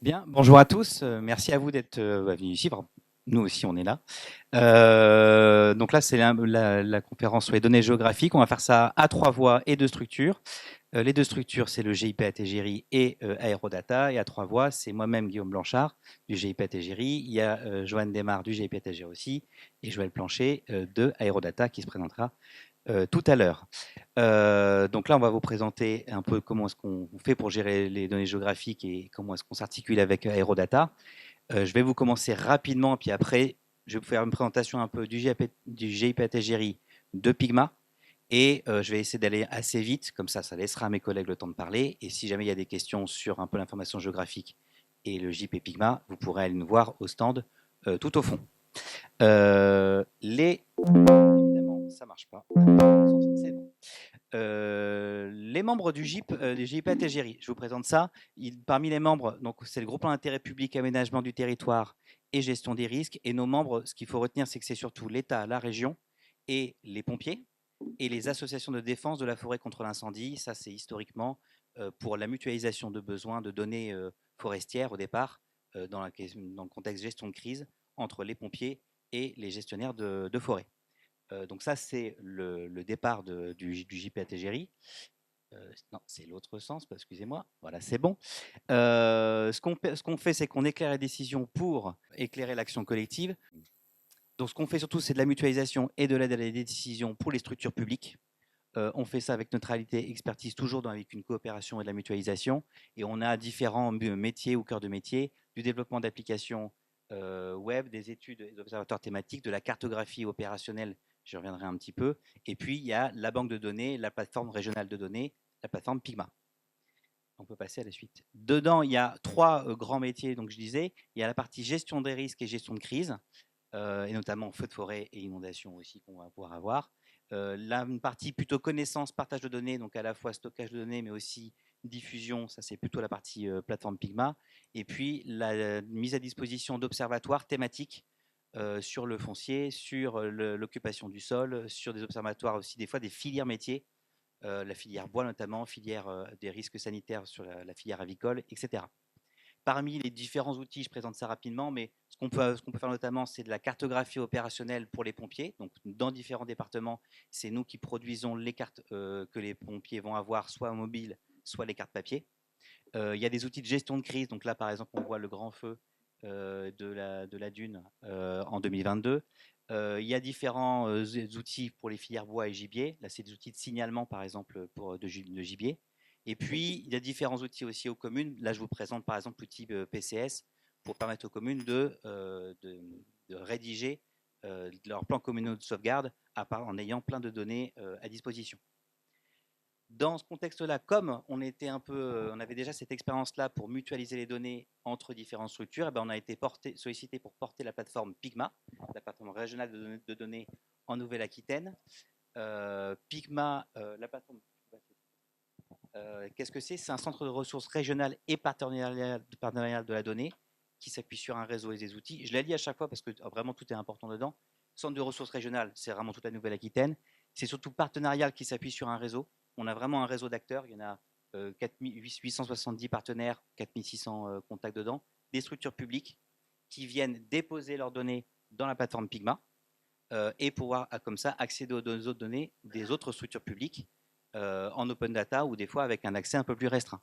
Bien, bonjour à tous. Merci à vous d'être venus ici. Nous aussi, on est là. Donc là, c'est la conférence sur les données géographiques. On va faire ça à 3 voix et 2 structures. Les 2 structures, c'est le GIP Ategiri et Aerodata. Et à 3 voix, c'est moi-même, Guillaume Blanchard, du GIP Ategiri. Il y a Joanne Desmar du GIP Ategiri aussi, et Joël Plancher de Aerodata qui se présentera tout à l'heure. Donc là, on va vous présenter un peu comment est-ce qu'on fait pour gérer les données géographiques et comment est-ce qu'on s'articule avec Aerodata. Je vais vous commencer rapidement, puis après, je vais vous faire une présentation un peu du GIP Ategiri de Pigma. Et je vais essayer d'aller assez vite, comme ça laissera à mes collègues le temps de parler. Et si jamais il y a des questions sur un peu l'information géographique et le JP Pigma, vous pourrez aller nous voir au stand tout au fond. Évidemment, ça marche pas. C'est bon. Les membres du GIP, du GIP Ategiri, je vous présente ça. Parmi les membres, donc c'est le groupe en intérêt public, aménagement du territoire et gestion des risques. Et nos membres, ce qu'il faut retenir, c'est que c'est surtout l'État, la région et les pompiers et les associations de défense de la forêt contre l'incendie. Ça, c'est historiquement pour la mutualisation de besoins de données forestières au départ, dans le contexte gestion de crise, entre les pompiers et les gestionnaires de forêt. Donc ça, c'est le départ du JP Ategiri. Non, c'est l'autre sens, excusez-moi. Voilà, c'est bon. Ce qu'on fait, c'est qu'on éclaire les décisions pour éclairer l'action collective. Donc ce qu'on fait surtout, c'est de la mutualisation et de l'aide à la décision pour les structures publiques. On fait ça avec neutralité, expertise, toujours avec une coopération et de la mutualisation. Et on a différents métiers ou cœurs de métier, du développement d'applications web, des études et d'observatoires thématiques, de la cartographie opérationnelle, j'y reviendrai un petit peu. Et puis, il y a la banque de données, la plateforme régionale de données, la plateforme Pigma. On peut passer à la suite. Dedans, il y a 3 grands métiers, donc je disais. Il y a la partie gestion des risques et gestion de crise, et notamment feux de forêt et inondations aussi qu'on va pouvoir avoir. Une partie plutôt connaissance, partage de données, donc à la fois stockage de données, mais aussi diffusion, ça c'est plutôt la partie plateforme Pigma. Et puis la mise à disposition d'observatoires thématiques sur le foncier, sur l'occupation du sol, sur des observatoires aussi, des fois des filières métiers, la filière bois notamment, filière des risques sanitaires sur la filière avicole, etc. Parmi les différents outils, je présente ça rapidement, mais ce qu'on peut faire notamment, c'est de la cartographie opérationnelle pour les pompiers. Donc, dans différents départements, c'est nous qui produisons les cartes que les pompiers vont avoir, soit mobiles, soit les cartes papier. Il y a des outils de gestion de crise. Donc là, par exemple, on voit le grand feu de la dune en 2022. Il y a différents outils pour les filières bois et gibier. Là, c'est des outils de signalement, par exemple, de gibier. Et puis, il y a différents outils aussi aux communes. Là, je vous présente, par exemple, l'outil PCS pour permettre aux communes de rédiger leur plan communal de sauvegarde en ayant plein de données à disposition. Dans ce contexte-là, comme on avait déjà cette expérience-là pour mutualiser les données entre différentes structures, eh ben on a été sollicité pour porter la plateforme Pigma, la plateforme régionale de données en Nouvelle-Aquitaine. Pigma, la plateforme, qu'est-ce que c'est? C'est un centre de ressources régionales et partenarial de la donnée qui s'appuie sur un réseau et des outils. Je la lis à chaque fois parce que vraiment tout est important dedans. Centre de ressources régionales, c'est vraiment toute la Nouvelle-Aquitaine. C'est surtout partenarial qui s'appuie sur un réseau. On a vraiment un réseau d'acteurs. Il y en a 870 partenaires, 4600 contacts dedans, des structures publiques qui viennent déposer leurs données dans la plateforme Pigma et pouvoir, comme ça, accéder aux autres données des autres structures publiques en open data ou des fois avec un accès un peu plus restreint.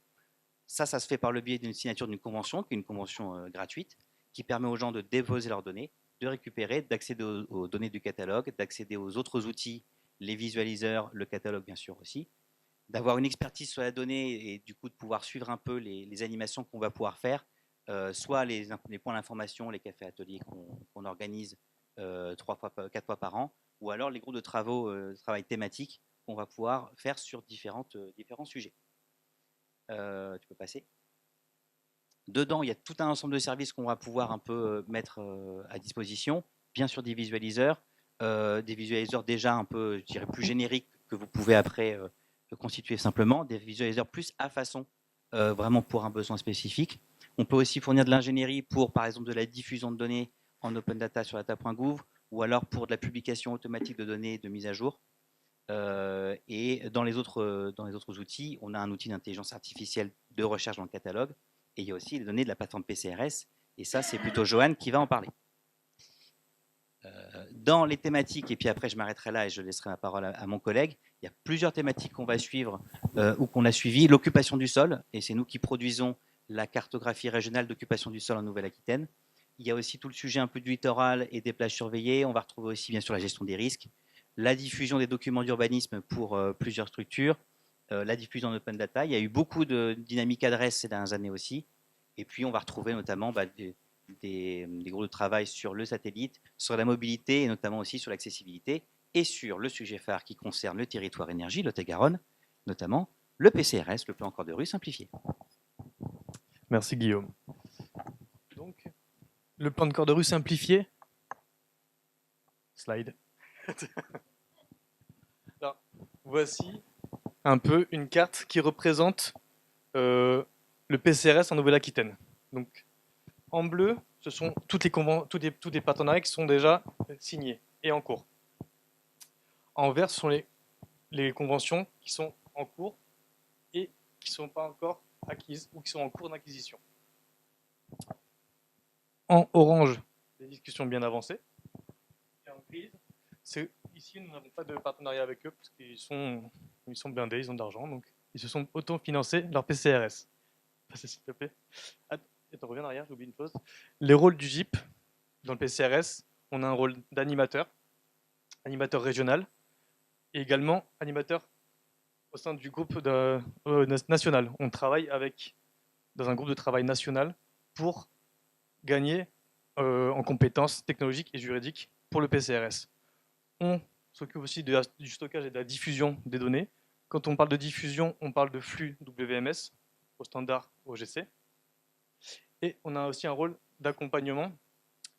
Ça se fait par le biais d'une signature d'une convention, qui est une convention gratuite, qui permet aux gens de déposer leurs données, de récupérer, d'accéder aux données du catalogue, d'accéder aux autres outils, les visualiseurs, le catalogue bien sûr aussi, d'avoir une expertise sur la donnée et du coup de pouvoir suivre un peu les animations qu'on va pouvoir faire, soit les points d'information, les cafés ateliers qu'on organise 4 fois par an, ou alors les groupes de travail thématiques qu'on va pouvoir faire sur différents sujets. Tu peux passer. Dedans, il y a tout un ensemble de services qu'on va pouvoir un peu mettre à disposition. Bien sûr, des visualiseurs déjà un peu, je dirais, plus génériques que vous pouvez après constituer simplement, des visualiseurs plus à façon, vraiment pour un besoin spécifique. On peut aussi fournir de l'ingénierie pour, par exemple, de la diffusion de données en open data sur data.gouv ou alors pour de la publication automatique de données de mise à jour. Et dans les autres outils, on a un outil d'intelligence artificielle de recherche dans le catalogue Et il y a aussi les données de la plateforme PCRS. Et ça, c'est plutôt Johan qui va en parler. Dans les thématiques, et puis après je m'arrêterai là et je laisserai la parole à mon collègue, il y a plusieurs thématiques qu'on va suivre ou qu'on a suivies. L'occupation du sol, et c'est nous qui produisons la cartographie régionale d'occupation du sol en Nouvelle-Aquitaine. Il y a aussi tout le sujet un peu du littoral et des plages surveillées. On va retrouver aussi bien sûr la gestion des risques, la diffusion des documents d'urbanisme pour plusieurs structures, la diffusion en open data. Il y a eu beaucoup de dynamique adresse ces dernières années aussi. Et puis on va retrouver notamment des groupes de travail sur le satellite, sur la mobilité et notamment aussi sur l'accessibilité et sur le sujet phare qui concerne le territoire énergie, Lot-et-Garonne, notamment le PCRS, le plan Corps de rue simplifié. Merci Guillaume. Donc, le plan de corps de rue simplifié. Slide. Alors, voici un peu une carte qui représente le PCRS en Nouvelle-Aquitaine. Donc, en bleu, ce sont tous les partenariats qui sont déjà signés et en cours. En vert, ce sont les conventions qui sont en cours et qui ne sont pas encore acquises ou qui sont en cours d'acquisition. En orange, les discussions bien avancées. Et en grise, ici, nous n'avons pas de partenariat avec eux parce qu'ils sont blindés, ils ont de l'argent, donc ils se sont auto-financés leur PCRS. Passez s'il te plaît. Attends, reviens en arrière, j'ai oublié une chose. Les rôles du GIP dans le PCRS, on a un rôle d'animateur, animateur régional, et également animateur au sein du groupe national. On travaille dans un groupe de travail national pour gagner en compétences technologiques et juridiques pour le PCRS. On s'occupe aussi du stockage et de la diffusion des données. Quand on parle de diffusion, on parle de flux WMS au standard OGC. Et on a aussi un rôle d'accompagnement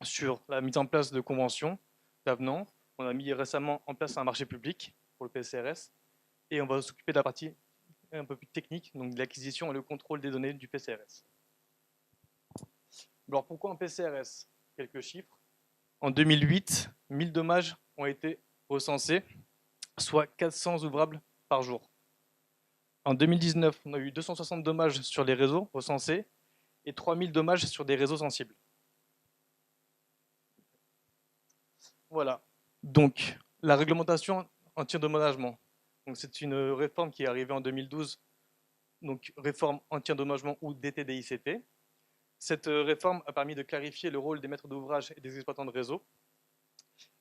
sur la mise en place de conventions, d'avenants. On a mis récemment en place un marché public pour le PCRS et on va s'occuper de la partie un peu plus technique, donc de l'acquisition et le contrôle des données du PCRS. Alors pourquoi un PCRS? Quelques chiffres. En 2008, 1000 dommages ont été recensés, soit 400 ouvrables par jour. En 2019, on a eu 260 dommages sur les réseaux recensés et 3000 dommages sur des réseaux sensibles. Voilà. Donc, la réglementation anti-endommagement. C'est une réforme qui est arrivée en 2012, donc réforme anti-endommagement ou DTDICT. Cette réforme a permis de clarifier le rôle des maîtres d'ouvrage et des exploitants de réseau.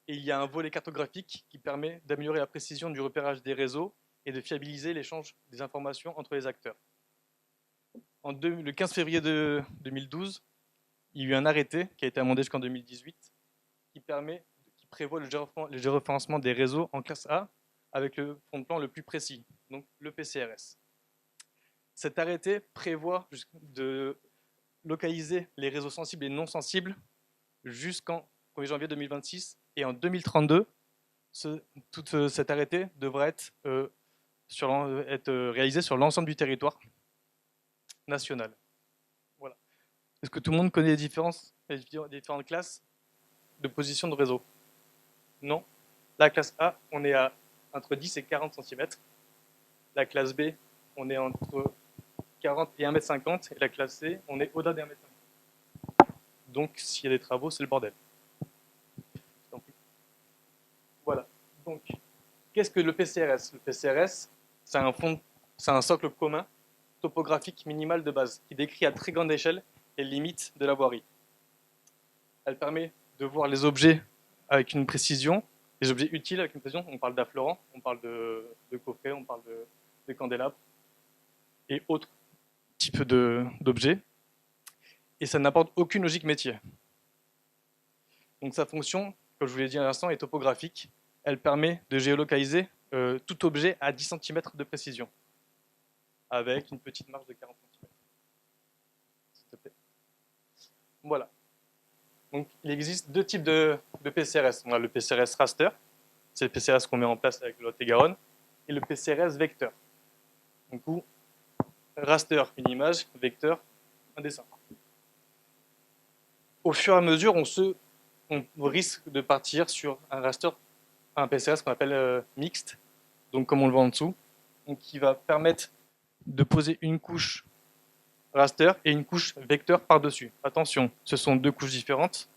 Et il y a un volet cartographique qui permet d'améliorer la précision du repérage des réseaux et de fiabiliser l'échange des informations entre les acteurs. Le 15 février 2012, il y a eu un arrêté qui a été amendé jusqu'en 2018 qui prévoit le géoréférencement des réseaux en classe A avec le fond de plan le plus précis, donc le PCRS. Cet arrêté prévoit de localiser les réseaux sensibles et non sensibles jusqu'en 1er janvier 2026 et en 2032, cet arrêté devra être réalisé sur l'ensemble du territoire national. Voilà. Est-ce que tout le monde connaît les différentes classes de position de réseau? Non. La classe A, on est à entre 10 et 40 cm. La classe B, on est entre 40 et 1,50 m. Et la classe C, on est au-delà des 1,50 m. Donc, s'il y a des travaux, c'est le bordel. Voilà. Donc, qu'est-ce que le PCRS? Le PCRS, c'est un socle commun topographique minimal de base qui décrit à très grande échelle les limites de la voirie. Elle permet de voir les objets avec une précision, les objets utiles avec une précision. On parle d'affleurants, on parle de coffrets, on parle de candélabres et autres types d'objets. Et ça n'apporte aucune logique métier. Donc sa fonction, comme je vous l'ai dit à l'instant, est topographique. Elle permet de géolocaliser tout objet à 10 cm de précision, avec une petite marge de 40 cm. S'il te plaît. Voilà. Donc, il existe deux types de PCRS. On a le PCRS raster, c'est le PCRS qu'on met en place avec le Lot-et-Garonne, et le PCRS vecteur. Du coup, raster, une image, vecteur, un dessin. Au fur et à mesure, on risque de partir sur un raster, un PCRS qu'on appelle mixte, donc comme on le voit en dessous, donc qui va permettre de poser une couche raster et une couche vecteur par-dessus. Attention, ce sont deux couches différentes.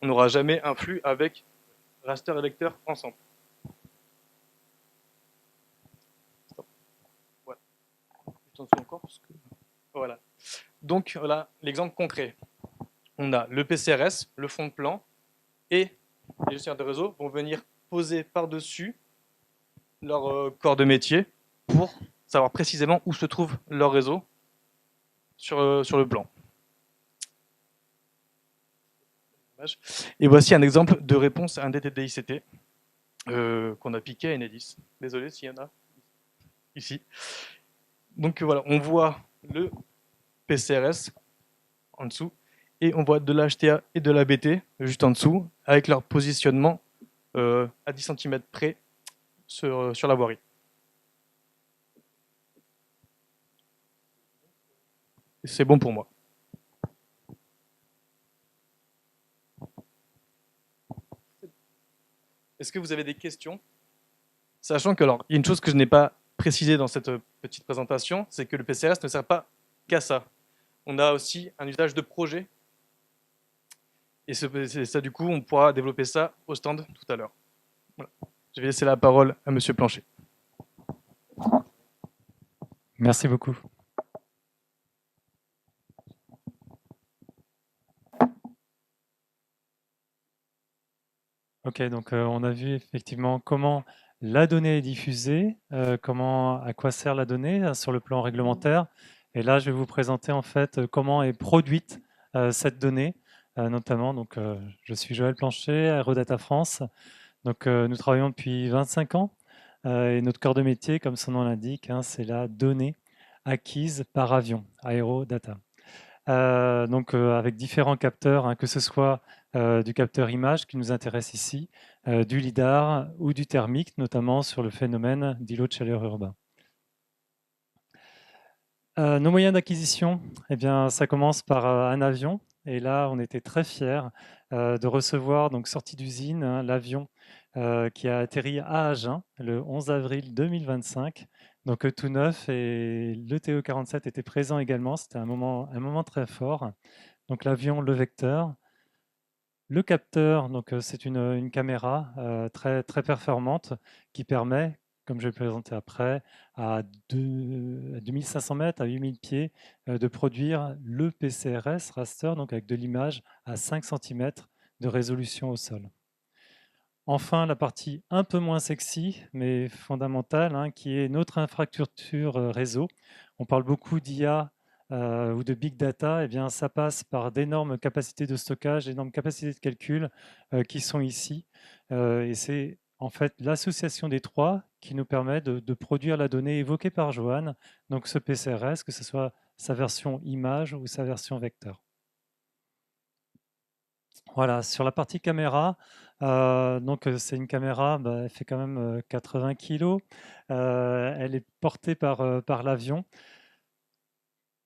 On n'aura jamais un flux avec raster et vecteur ensemble. Voilà. Juste en dessous encore, parce que... Voilà. Donc voilà l'exemple concret. On a le PCRS, le fond de plan, et les gestionnaires de réseau vont venir poser par-dessus leur corps de métier pour savoir précisément où se trouve leur réseau sur le plan. Et voici un exemple de réponse à un DTD-ICT qu'on a piqué à Enedis. Désolé s'il y en a ici. Donc voilà, on voit le PCRS en dessous et on voit de l'HTA et de l'ABT juste en dessous avec leur positionnement à 10 cm près sur la voirie. C'est bon pour moi. Est-ce que vous avez des questions? Sachant que, alors, il y a une chose que je n'ai pas précisée dans cette petite présentation, c'est que le PCRS ne sert pas qu'à ça. On a aussi un usage de projet. Et ça, du coup, on pourra développer ça au stand tout à l'heure. Voilà. Je vais laisser la parole à Monsieur Plancher. Merci beaucoup. Ok, donc on a vu effectivement comment la donnée est diffusée, à quoi sert la donnée sur le plan réglementaire. Et là, je vais vous présenter en fait comment est produite cette donnée, notamment. Donc, je suis Joël Plancher, Aerodata France. Donc, nous travaillons depuis 25 ans et notre cœur de métier, comme son nom l'indique, c'est la donnée acquise par avion, Aerodata. Donc avec différents capteurs, que ce soit du capteur image qui nous intéresse ici, du lidar ou du thermique, notamment sur le phénomène d'îlot de chaleur urbain. Nos moyens d'acquisition, eh bien, ça commence par un avion. Et là, on était très fiers de recevoir, donc sortie d'usine, l'avion qui a atterri à Agen le 11 avril 2025. Donc tout neuf, et le TE47 était présent également. C'était un moment très fort. Donc l'avion, le vecteur. Le capteur, donc c'est une caméra très, très performante qui permet, comme je vais le présenter après, à 2500 mètres, à 8000 pieds, de produire le PCRS raster, donc avec de l'image à 5 cm de résolution au sol. Enfin, la partie un peu moins sexy, mais fondamentale, qui est notre infrastructure réseau. On parle beaucoup d'IA ou de big data. Eh bien, ça passe par d'énormes capacités de stockage, d'énormes capacités de calcul qui sont ici. Et c'est en fait l'association des trois qui nous permet de produire la donnée évoquée par Johan, donc ce PCRS, que ce soit sa version image ou sa version vecteur. Voilà, sur la partie caméra, donc c'est une caméra, elle fait quand même 80 kg. Elle est portée par l'avion.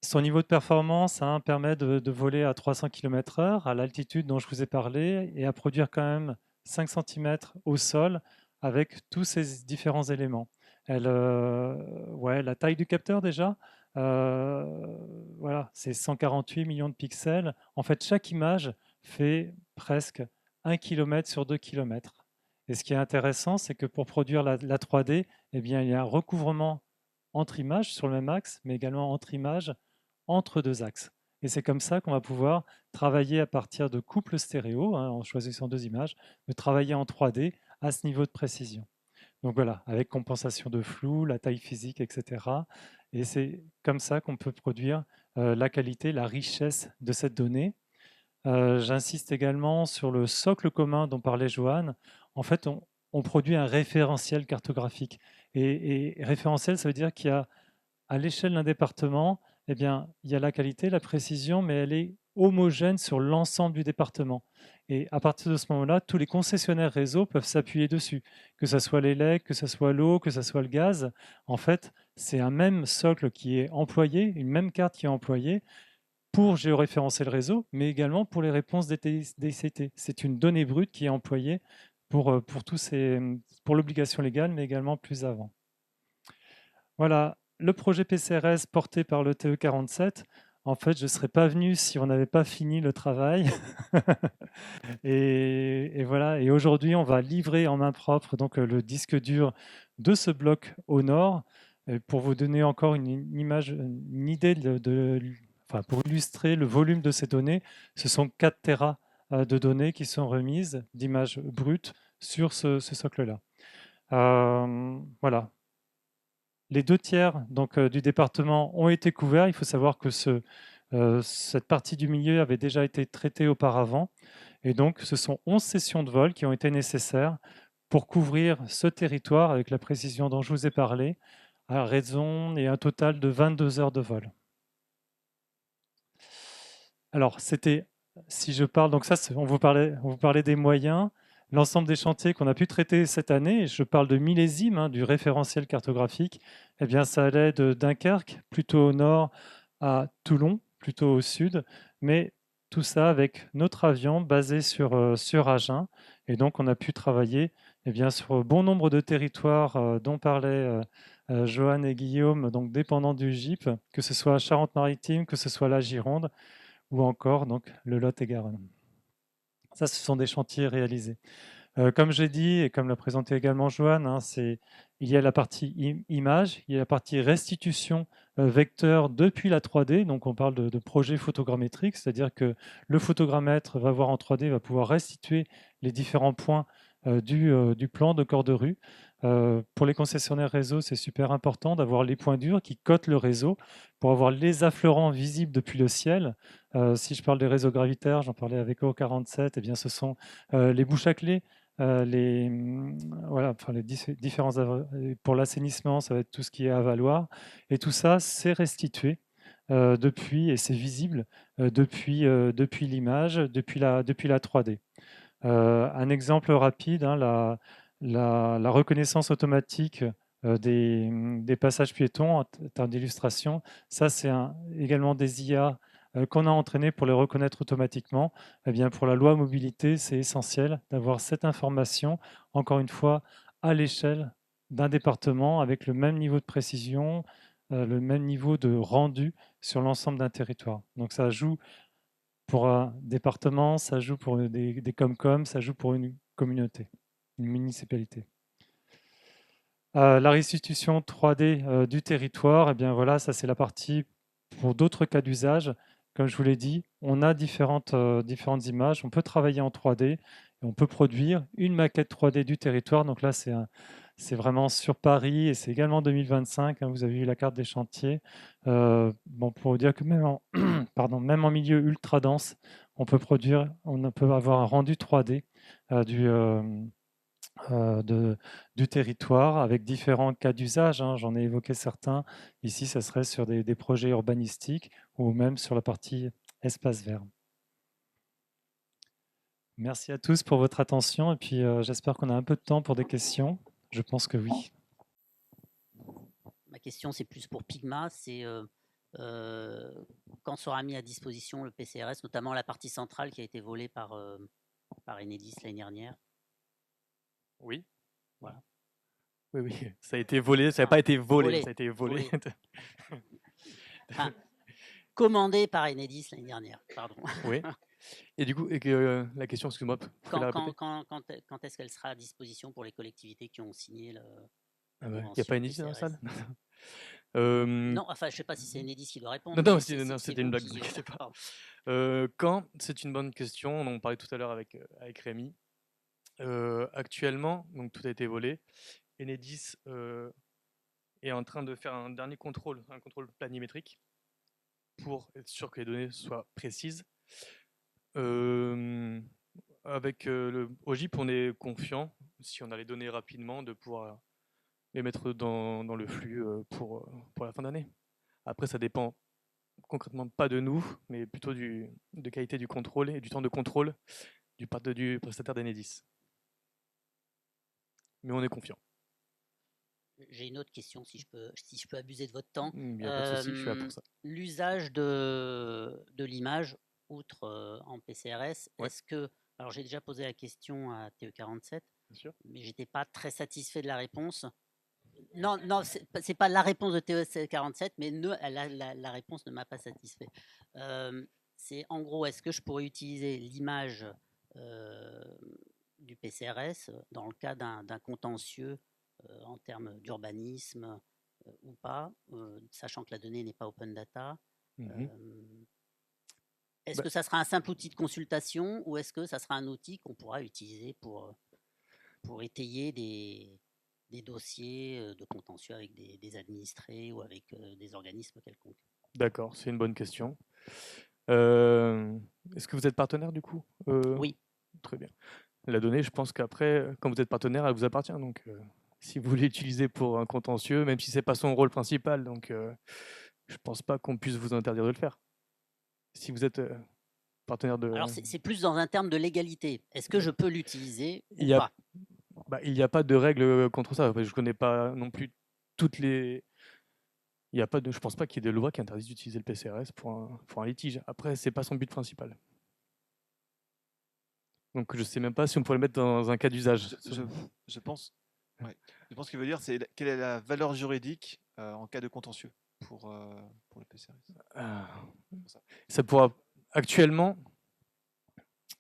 Son niveau de performance permet de voler à 300 km/h à l'altitude dont je vous ai parlé et à produire quand même 5 cm au sol avec tous ces différents éléments. La taille du capteur déjà, voilà, c'est 148 millions de pixels. En fait, chaque image fait presque 1 km sur 2 km. Et ce qui est intéressant, c'est que pour produire la 3D, eh bien, il y a un recouvrement entre images sur le même axe, mais également entre images entre deux axes. Et c'est comme ça qu'on va pouvoir travailler à partir de couples stéréo, en choisissant deux images, de travailler en 3D à ce niveau de précision. Donc voilà, avec compensation de flou, la taille physique, etc. Et c'est comme ça qu'on peut produire la qualité, la richesse de cette donnée. J'insiste également sur le socle commun dont parlait Johan. En fait, on produit un référentiel cartographique. Et référentiel, ça veut dire qu'il y a, à l'échelle d'un département, eh bien, il y a la qualité, la précision, mais elle est homogène sur l'ensemble du département. Et à partir de ce moment-là, tous les concessionnaires réseau peuvent s'appuyer dessus, que ce soit l'élec, que ce soit l'eau, que ce soit le gaz. En fait, c'est un même socle qui est employé, une même carte qui est employée pour géoréférencer le réseau, mais également pour les réponses DCT. C'est une donnée brute qui est employée pour l'obligation légale, mais également plus avant. Voilà, le projet PCRS porté par le TE47. En fait, je ne serais pas venu si on n'avait pas fini le travail. Et voilà. Et aujourd'hui, on va livrer en main propre donc, le disque dur de ce bloc au nord. Et pour vous donner encore une image, une idée enfin, pour illustrer le volume de ces données, ce sont 4 Tera de données qui sont remises d'images brutes sur ce socle-là. Voilà. Les 2 tiers donc, du département ont été couverts. Il faut savoir que cette partie du milieu avait déjà été traitée auparavant. Et donc, ce sont 11 sessions de vol qui ont été nécessaires pour couvrir ce territoire avec la précision dont je vous ai parlé, à raison et un total de 22 heures de vol. Alors, c'était, si je parle, donc ça, on vous parlait des moyens, l'ensemble des chantiers qu'on a pu traiter cette année, et je parle de millésime, hein, du référentiel cartographique, eh bien, ça allait de Dunkerque, plutôt au nord, à Toulon, plutôt au sud, mais tout ça avec notre avion basé sur Agen. Et donc, on a pu travailler eh bien, sur bon nombre de territoires dont parlaient Johan et Guillaume, donc dépendants du GIP, que ce soit Charente-Maritime, que ce soit la Gironde, ou encore donc, le Lot-et-Garonne. Ça, ce sont des chantiers réalisés. Comme j'ai dit, et comme l'a présenté également Johan, hein, il y a la partie image, il y a la partie restitution vecteur depuis la 3D. Donc, on parle de projet photogrammétrique, c'est-à-dire que le photogrammètre va voir en 3D, va pouvoir restituer les différents points du plan de corps de rue. Pour les concessionnaires réseau, c'est super important d'avoir les points durs qui cotent le réseau pour avoir les affleurants visibles depuis le ciel. Si je parle des réseaux gravitaires, j'en parlais avec O47, eh bien, ce sont les bouches à clés, voilà, enfin, les différents pour l'assainissement, ça va être tout ce qui est avaloir. Et tout ça, c'est restitué depuis, et c'est visible depuis l'image, depuis la 3D. Un exemple rapide, hein, la reconnaissance automatique des passages piétons en termes d'illustration, ça c'est également des IA qu'on a entraîné pour les reconnaître automatiquement. Eh bien, pour la loi mobilité, c'est essentiel d'avoir cette information, encore une fois, à l'échelle d'un département avec le même niveau de précision, le même niveau de rendu sur l'ensemble d'un territoire. Donc ça joue pour un département, ça joue pour des Comcom, ça joue pour une communauté, une municipalité. La restitution 3D du territoire, eh bien voilà, ça c'est la partie pour d'autres cas d'usage. Comme je vous l'ai dit, on a différentes images, on peut travailler en 3D, et on peut produire une maquette 3D du territoire. Donc là, c'est vraiment sur Paris et c'est également 2025. Hein, vous avez vu la carte des chantiers. Bon, pour vous dire que même en, même en milieu ultra dense, on peut avoir un rendu 3D du territoire avec différents cas d'usage. Hein, j'en ai évoqué certains. Ici, ça serait sur des projets urbanistiques ou même sur la partie espace vert. Merci à tous pour votre attention et puis j'espère qu'on a un peu de temps pour des questions. Je pense que oui. Ma question, c'est plus pour Pigma. C'est quand sera mis à disposition le PCRS, notamment la partie centrale qui a été volée par Enedis l'année dernière. Oui. Voilà. Oui, oui, ça a été volé, ça n'a pas été volé, ça a été volé. Enfin, commandé par Enedis l'année dernière, pardon. Oui. Et du coup, la question, excuse-moi, quand est-ce qu'elle sera à disposition pour les collectivités qui ont signé le. Il n'y a pas Enedis dans la salle Non, enfin, je ne sais pas si c'est Enedis qui doit répondre. Non, c'était une blague, ne vous inquiétez pas. Quand, c'est une bonne question, on en parlait tout à l'heure avec Rémi. Actuellement, donc tout a été volé. Enedis est en train de faire un dernier contrôle, un contrôle planimétrique, pour être sûr que les données soient précises. Avec le OGIP, on est confiant, si on a les données rapidement, de pouvoir les mettre dans le flux pour la fin d'année. Après, ça dépend concrètement pas de nous, mais plutôt de qualité du contrôle et du temps de contrôle du prestataire d'Enedis. Mais on est confiant. J'ai une autre question, si je peux abuser de votre temps. Il n'y a pas de souci, je suis là pour ça. L'usage de l'image, outre en PCRS, Ouais. est-ce que... Alors j'ai déjà posé la question à TE47, Bien sûr. mais j'étais pas très satisfait de la réponse. Non, non, c'est pas la réponse de TEC 47, mais la réponse ne m'a pas satisfait. C'est en gros, est-ce que je pourrais utiliser l'image euh, du PCRS dans le cas d'un contentieux en termes d'urbanisme ou pas, sachant que la donnée n'est pas open data. Mhm. euh, Est-ce Bah, que ça sera un simple outil de consultation ou est-ce que ça sera un outil qu'on pourra utiliser pour étayer des dossiers de contentieux avec des administrés ou avec des organismes quelconques? d'accord, c'est une bonne question. Euh, Est-ce que vous êtes partenaire du coup? Oui. Très bien. La donnée, je pense qu'après, quand vous êtes partenaire, elle vous appartient. Donc, si vous voulez l'utiliser pour un contentieux, même si c'est pas son rôle principal, donc je pense pas qu'on puisse vous interdire de le faire. Si vous êtes partenaire Alors, de, c'est plus dans un terme de légalité. Est-ce que je peux l'utiliser il ou y a, pas? bah, il y a pas de règle contre ça. Je connais pas non plus toutes les. Il y a pas de, je pense pas qu'il y ait des lois qui interdisent d'utiliser le PCRS pour un litige. Après, c'est pas son but principal. Donc, je sais même pas si on pourrait le mettre dans un cas d'usage. Je pense, ouais. Je pense qu'il veut dire c'est quelle est la valeur juridique en cas de contentieux pour le PCRS. Ah, C'est ça. ça pourra actuellement,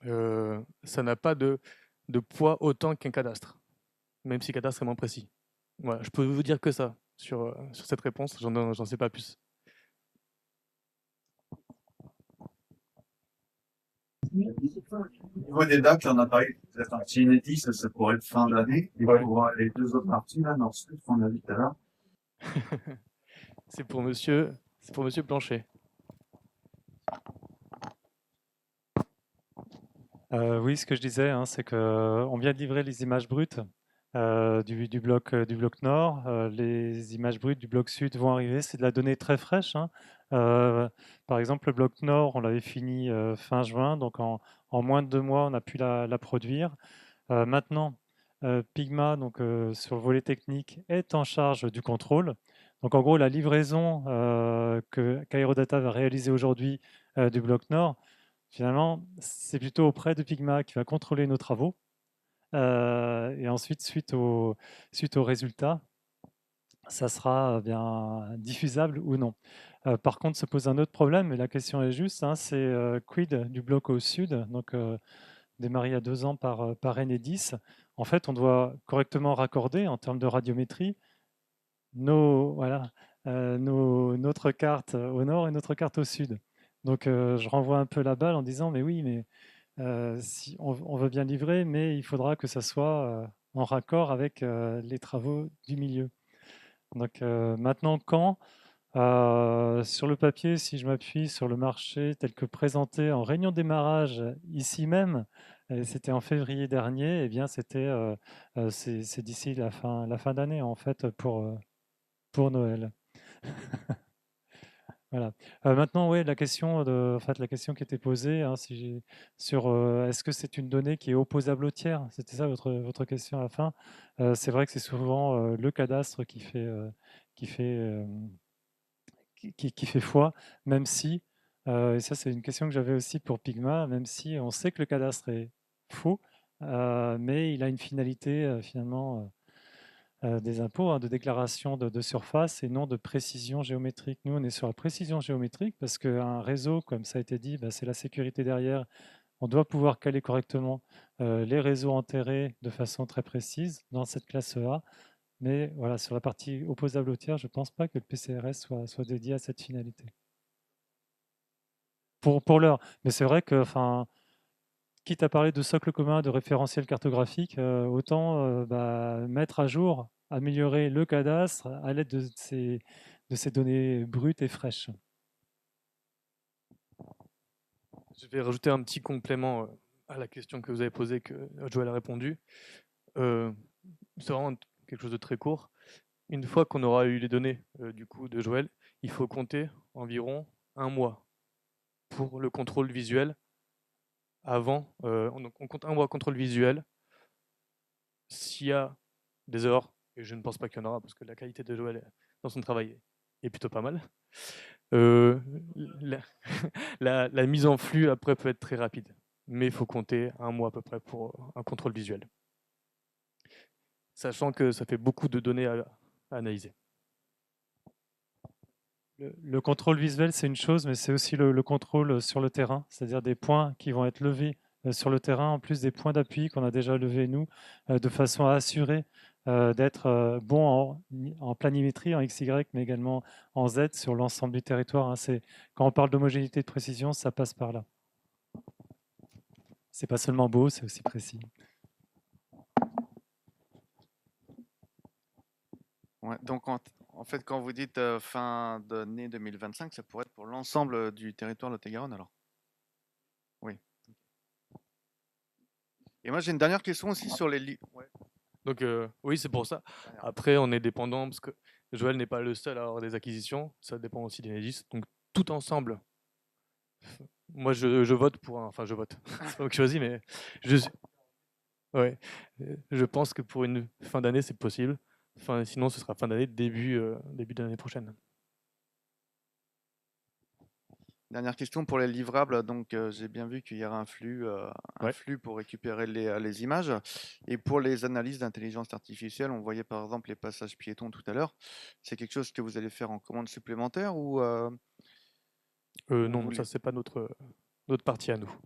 ça n'a pas de poids autant qu'un cadastre, même si cadastre est moins précis. Voilà, je peux vous dire que ça sur cette réponse, j'en sais pas plus. Au niveau des dates, on a parlé de la partie inédite, ça pourrait être fin d'année. Et Ouais. pour les deux autres parties, là, dans ce qu'on a vu tout à l'heure. C'est pour monsieur Blanchet. Oui, ce que je disais, hein, c'est qu'on vient de livrer les images brutes du bloc nord. Les images brutes du bloc sud vont arriver. C'est de la donnée très fraîche, hein. Par exemple, le bloc nord, on l'avait fini fin juin, donc en moins de 2 mois, on a pu la produire. Maintenant, Pigma, donc, sur le volet technique, est en charge du contrôle. Donc, en gros, la livraison qu'Aerodata va réaliser aujourd'hui du bloc nord, finalement, c'est plutôt auprès de Pigma qui va contrôler nos travaux. Et ensuite, suite aux résultats, ça sera bien diffusable ou non. Par contre, se pose un autre problème, et la question est juste, hein, c'est quid du bloc au sud, donc démarré il y a 2 ans par Enedis. En fait, on doit correctement raccorder en termes de radiométrie voilà, notre carte au nord et notre carte au sud. Donc, je renvoie un peu la balle en disant, mais oui, mais si on veut bien livrer, mais il faudra que ça soit en raccord avec les travaux du milieu. Donc, maintenant, quand sur le papier, si je m'appuie sur le marché tel que présenté en réunion de démarrage ici même, et c'était en février dernier, eh bien c'est d'ici la fin d'année en fait pour Noël. Voilà. Maintenant, oui, la question qui était posée, hein, sur est-ce que c'est une donnée qui est opposable au tiers? C'était ça votre question à la fin. C'est vrai que c'est souvent le cadastre qui fait, euh, qui fait foi, même si, et ça c'est une question que j'avais aussi pour Pigma, même si on sait que le cadastre est faux, mais il a une finalité finalement des impôts, hein, de déclaration de surface et non de précision géométrique. Nous, on est sur la précision géométrique parce qu'un réseau, comme ça a été dit, bah, c'est la sécurité derrière. On doit pouvoir caler correctement les réseaux enterrés de façon très précise dans cette classe A. Mais voilà, sur la partie opposable au tiers, je ne pense pas que le PCRS soit dédié à cette finalité. Pour l'heure. Mais c'est vrai que, enfin, quitte à parler de socle commun de référentiel cartographique, autant mettre à jour, améliorer le cadastre à l'aide de ces données brutes et fraîches. Je vais rajouter un petit complément à la question que vous avez posée, que Joël a répondu. C'est vraiment quelque chose de très court. Une fois qu'on aura eu les données du coup de Joël, il faut compter environ 1 mois pour le contrôle visuel. On compte 1 mois contrôle visuel. S'il y a des erreurs, et je ne pense pas qu'il y en aura parce que la qualité de Joël dans son travail est plutôt pas mal, euh, la, la mise en flux après peut être très rapide. Mais il faut compter 1 mois à peu près pour un contrôle visuel. Sachant que ça fait beaucoup de données à à analyser. Le contrôle visuel, c'est une chose, mais c'est aussi le contrôle sur le terrain, c'est-à-dire des points qui vont être levés sur le terrain, en plus des points d'appui qu'on a déjà levés nous, de façon à assurer d'être bon en planimétrie, en XY, mais également en Z sur l'ensemble du territoire. Hein. Quand on parle d'homogénéité de précision, ça passe par là. C'est pas seulement beau, c'est aussi précis. Ouais, donc en fait, quand vous dites fin d'année 2025, ça pourrait être pour l'ensemble du territoire de Lot-et-Garonne alors? Oui. Et moi j'ai une dernière question aussi sur les ouais. Donc oui, c'est pour ça. Dernière. Après, on est dépendant parce que Joël n'est pas le seul à avoir des acquisitions. Ça dépend aussi d'Enedis. Donc tout ensemble, moi je vote pour un. Enfin, je vote. C'est pas moi qui choisis, mais ouais, je pense que pour une fin d'année, c'est possible. Enfin, sinon, ce sera fin d'année, début de l'année prochaine. Dernière question pour les livrables. Donc, j'ai bien vu qu'il y aura un flux Ouais. pour récupérer les images. Et pour les analyses d'intelligence artificielle, on voyait par exemple les passages piétons tout à l'heure. C'est quelque chose que vous allez faire en commande supplémentaire ou Non, vous ça, les- c'est pas notre partie à nous.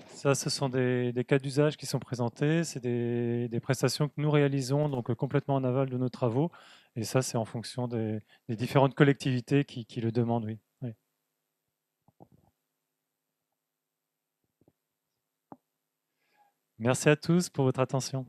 Ça, ce sont des cas d'usage qui sont présentés, c'est des prestations que nous réalisons, donc complètement en aval de nos travaux. Et ça, c'est en fonction des différentes collectivités qui le demandent, oui. Oui. Merci à tous pour votre attention.